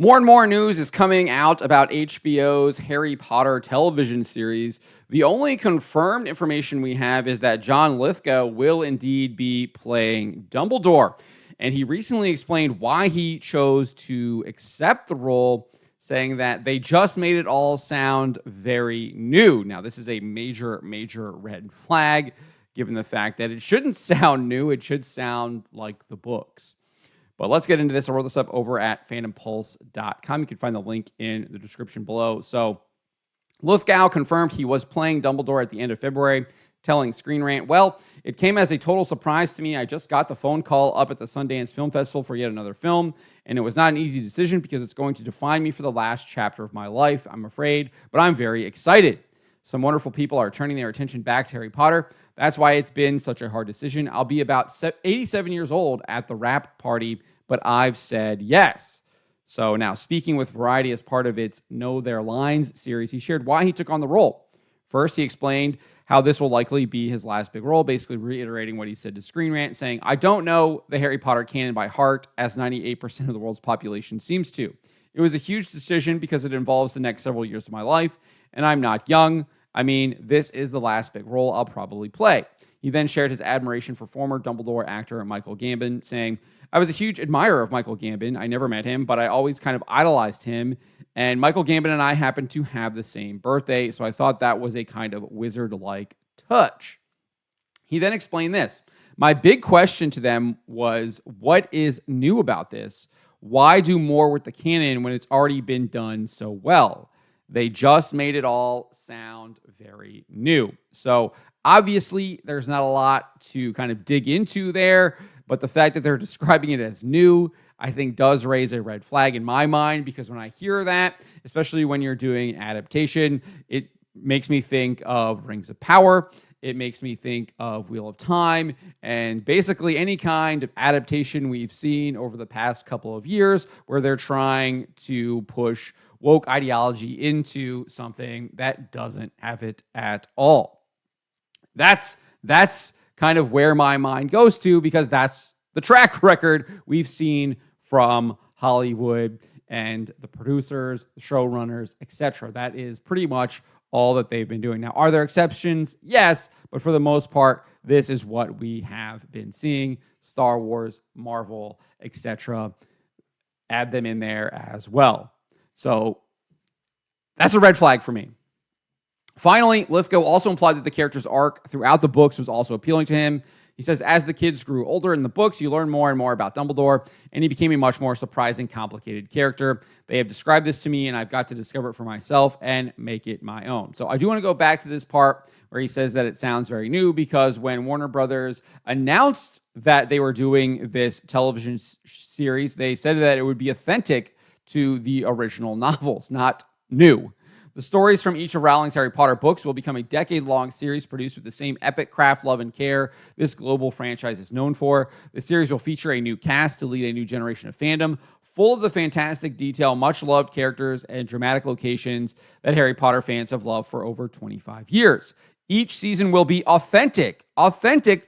More and more news is coming out about HBO's Harry Potter television series. The only confirmed information we have is that John Lithgow will indeed be playing Dumbledore. And he recently explained why he chose to accept the role, saying that they just made it all sound very new. Now, this is a major, major red flag, given the fact that it shouldn't sound new. It should sound like the books. But let's get into this. I wrote this up over at phantompulse.com. You can find the link in the description below. So Lithgow confirmed he was playing Dumbledore at the end of February, telling Screen Rant, "Well, it came as a total surprise to me. I just got the phone call up at the Sundance Film Festival for yet another film, and it was not an easy decision because it's going to define me for the last chapter of my life, I'm afraid, but I'm very excited. Some wonderful people are turning their attention back to Harry Potter. That's why it's been such a hard decision. I'll be about 87 years old at the wrap party, but I've said yes." So now, speaking with Variety as part of its Know Their Lines series, he shared why he took on the role. First, he explained how this will likely be his last big role, basically reiterating what he said to Screen Rant, saying, "I don't know the Harry Potter canon by heart, as 98% of the world's population seems to. It was a huge decision because it involves the next several years of my life, and I'm not young. I mean, this is the last big role I'll probably play." He then shared his admiration for former Dumbledore actor Michael Gambon, saying, "I was a huge admirer of Michael Gambon. I never met him, but I always kind of idolized him. And Michael Gambon and I happened to have the same birthday, so I thought that was a kind of wizard-like touch." He then explained this. "My big question to them was, what is new about this? Why do more with the canon when it's already been done so well? They just made it all sound very new." So obviously, there's not a lot to kind of dig into there, but the fact that they're describing it as new, I think, does raise a red flag in my mind, because when I hear that, especially when you're doing adaptation, it makes me think of Rings of Power. It makes me think of Wheel of Time, and basically any kind of adaptation we've seen over the past couple of years where they're trying to push woke ideology into something that doesn't have it at all. That's kind of where my mind goes to, because that's the track record we've seen from Hollywood and the producers, the showrunners, etc. That is pretty much all that they've been doing. Now, are there exceptions? Yes, but for the most part, this is what we have been seeing. Star Wars, Marvel, etc. Add them in there as well. So that's a red flag for me. Finally, Lithgow also implied that the character's arc throughout the books was also appealing to him. He says, "As the kids grew older in the books, you learn more and more about Dumbledore, and he became a much more surprising, complicated character. They have described this to me, and I've got to discover it for myself and make it my own." So I do want to go back to this part where he says that it sounds very new, because when Warner Brothers announced that they were doing this television series, they said that it would be authentic to the original novels, not new. The stories from each of Rowling's Harry Potter books will become a decade-long series produced with the same epic craft, love, and care this global franchise is known for. The series will feature a new cast to lead a new generation of fandom, full of the fantastic detail, much-loved characters, and dramatic locations that Harry Potter fans have loved for over 25 years. Each season will be authentic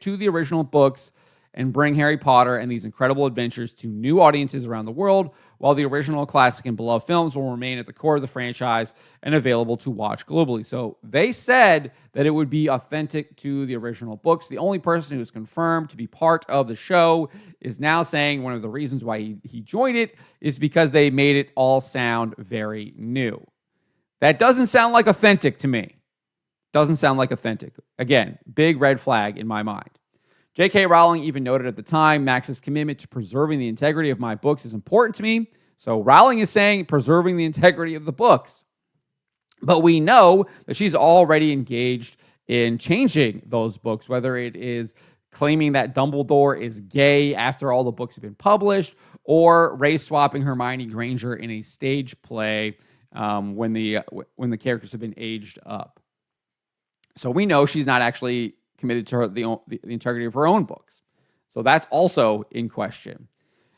to the original books, and bring Harry Potter and these incredible adventures to new audiences around the world, while the original classic and beloved films will remain at the core of the franchise and available to watch globally. So they said that it would be authentic to the original books. The only person who is confirmed to be part of the show is now saying one of the reasons why he joined it is because they made it all sound very new. That doesn't sound like authentic to me. Doesn't sound like authentic. Again, big red flag in my mind. J.K. Rowling even noted at the time, "Max's commitment to preserving the integrity of my books is important to me." So Rowling is saying preserving the integrity of the books. But we know that she's already engaged in changing those books, whether it is claiming that Dumbledore is gay after all the books have been published, or race swapping Hermione Granger in a stage play when the characters have been aged up. So we know she's not actually committed to the integrity of her own books. So that's also in question.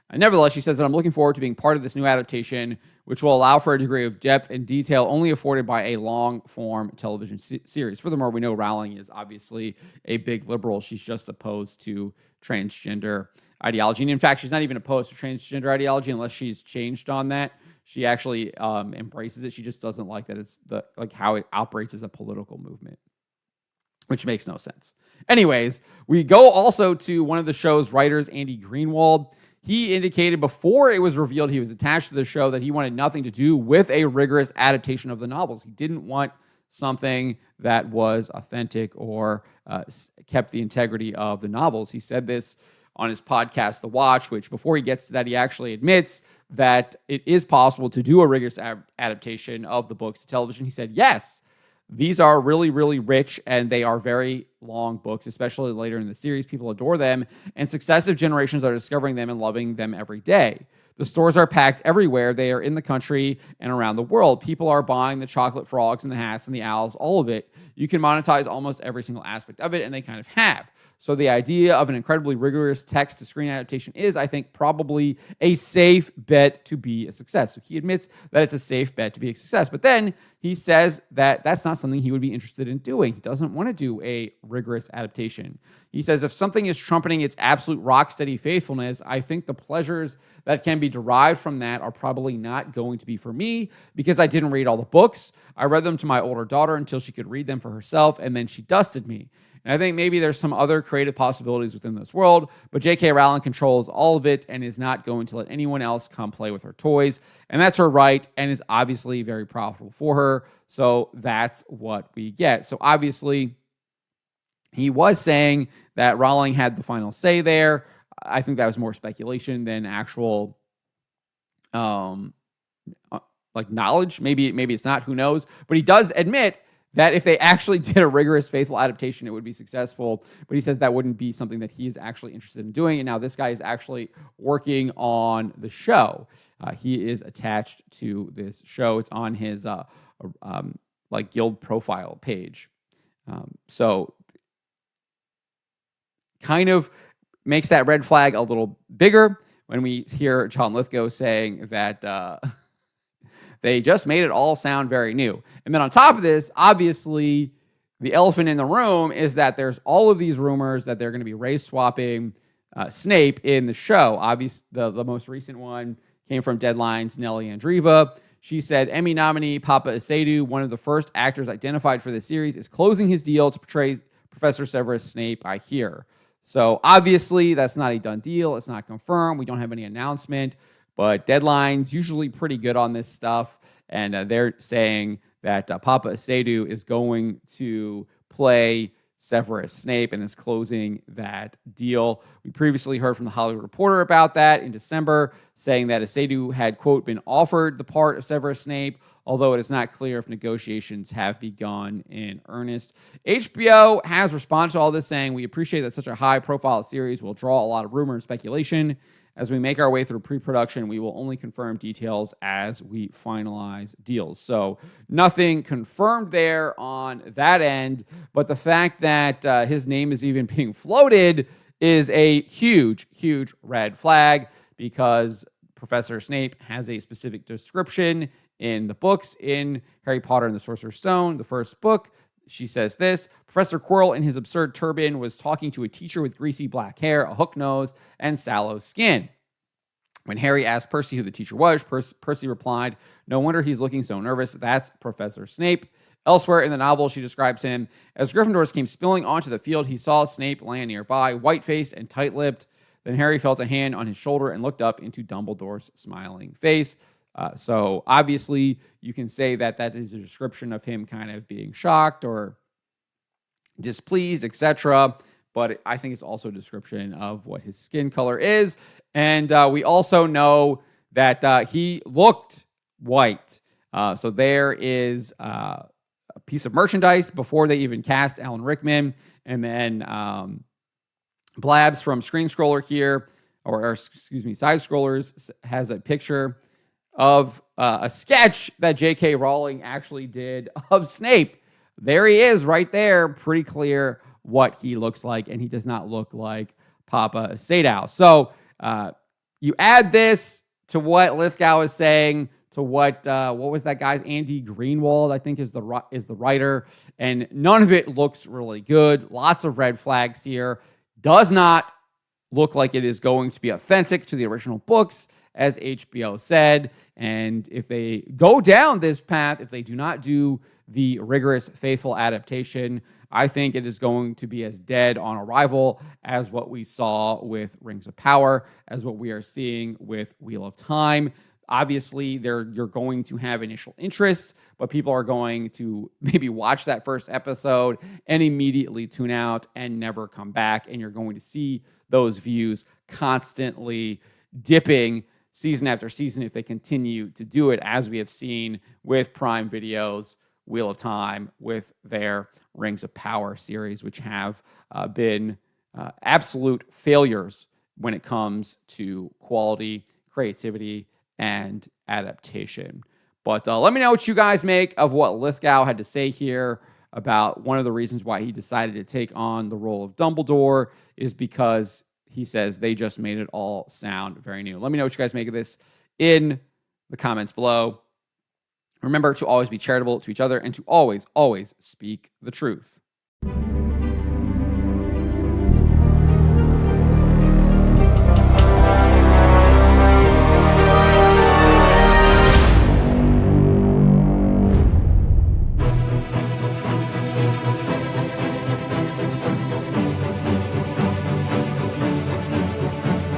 And nevertheless, she says that, "I'm looking forward to being part of this new adaptation, which will allow for a degree of depth and detail only afforded by a long-form television series." Furthermore, we know Rowling is obviously a big liberal. She's just opposed to transgender ideology. And in fact, she's not even opposed to transgender ideology unless she's changed on that. She actually embraces it. She just doesn't like that it's how it operates as a political movement, which makes no sense. Anyways, we go also to one of the show's writers, Andy Greenwald. He indicated before it was revealed he was attached to the show that he wanted nothing to do with a rigorous adaptation of the novels. He didn't want something that was authentic or kept the integrity of the novels. He said this on his podcast, The Watch, which before he gets to that, he actually admits that it is possible to do a rigorous adaptation of the books to television. He said, yes, these are really, really rich, and they are very long books, especially later in the series. People adore them, and successive generations are discovering them and loving them every day. The stores are packed everywhere. They are in the country and around the world. People are buying the chocolate frogs and the hats and the owls, all of it. You can monetize almost every single aspect of it, and they kind of have. So the idea of an incredibly rigorous text-to-screen adaptation is, I think, probably a safe bet to be a success. So he admits that it's a safe bet to be a success. But then he says that that's not something he would be interested in doing. He doesn't want to do a rigorous adaptation. He says, if something is trumpeting its absolute rock-steady faithfulness, I think the pleasures that can be derived from that are probably not going to be for me because I didn't read all the books. I read them to my older daughter until she could read them for herself, and then she dusted me. And I think maybe there's some other creative possibilities within this world, but J.K. Rowling controls all of it and is not going to let anyone else come play with her toys. And that's her right and is obviously very profitable for her. So that's what we get. So obviously, he was saying that Rowling had the final say there. I think that was more speculation than actual knowledge. Maybe it's not, who knows. But he does admit that if they actually did a rigorous, faithful adaptation, it would be successful. But he says that wouldn't be something that he is actually interested in doing. And now this guy is actually working on the show. He is attached to this show. It's on his guild profile page. So kind of makes that red flag a little bigger when we hear John Lithgow saying that they just made it all sound very new. And then on top of this, obviously, the elephant in the room is that there's all of these rumors that they're going to be race swapping Snape in the show. Obviously, the most recent one came from Deadline's Nellie Andreeva. She said, Emmy nominee Papa Acedu, one of the first actors identified for the series, is closing his deal to portray Professor Severus Snape, I hear. So obviously, that's not a done deal. It's not confirmed. We don't have any announcement. But Deadline's usually pretty good on this stuff, and they're saying that Papa Acedu is going to play Severus Snape and is closing that deal. We previously heard from the Hollywood Reporter about that in December, saying that Acedu had, quote, been offered the part of Severus Snape, although it is not clear if negotiations have begun in earnest. HBO has responded to all this, saying, we appreciate that such a high-profile series will draw a lot of rumor and speculation. As we make our way through pre-production, we will only confirm details as we finalize deals. So nothing confirmed there on that end, but the fact that his name is even being floated is a huge, huge red flag because Professor Snape has a specific description in the books in Harry Potter and the Sorcerer's Stone, the first book. She says this, Professor Quirrell in his absurd turban was talking to a teacher with greasy black hair, a hook nose, and sallow skin. When Harry asked Percy who the teacher was, Percy replied, no wonder he's looking so nervous. That's Professor Snape. Elsewhere in the novel, she describes him as Gryffindors came spilling onto the field. He saw Snape land nearby, white-faced and tight-lipped. Then Harry felt a hand on his shoulder and looked up into Dumbledore's smiling face. So obviously, you can say that that is a description of him kind of being shocked or displeased, etc. But I think it's also a description of what his skin color is. And we also know that he looked white. So there is a piece of merchandise before they even cast Alan Rickman. And then Blabs from Screen Scroller here, or excuse me, Side Scrollers, has a picture of a sketch that J.K. Rowling actually did of Snape. There he is right there. Pretty clear what he looks like, and he does not look like Papa Acedu. So you add this to what Lithgow is saying, to what was that guy's Andy Greenwald, I think is the writer, and none of it looks really good. Lots of red flags here. Does not look like it is going to be authentic to the original books. as HBO said. And if they go down this path, if they do not do the rigorous, faithful adaptation, I think it is going to be as dead on arrival as what we saw with Rings of Power, as what we are seeing with Wheel of Time. Obviously, you're going to have initial interest, but people are going to maybe watch that first episode and immediately tune out and never come back. And you're going to see those views constantly dipping season after season if they continue to do it, as we have seen with Prime Video's Wheel of Time, with their Rings of Power series, which have been absolute failures when it comes to quality, creativity, and adaptation. But let me know what you guys make of what Lithgow had to say here about one of the reasons why he decided to take on the role of Dumbledore is because he says they just made it all sound very new. Let me know what you guys make of this in the comments below. Remember to always be charitable to each other and to always, always speak the truth.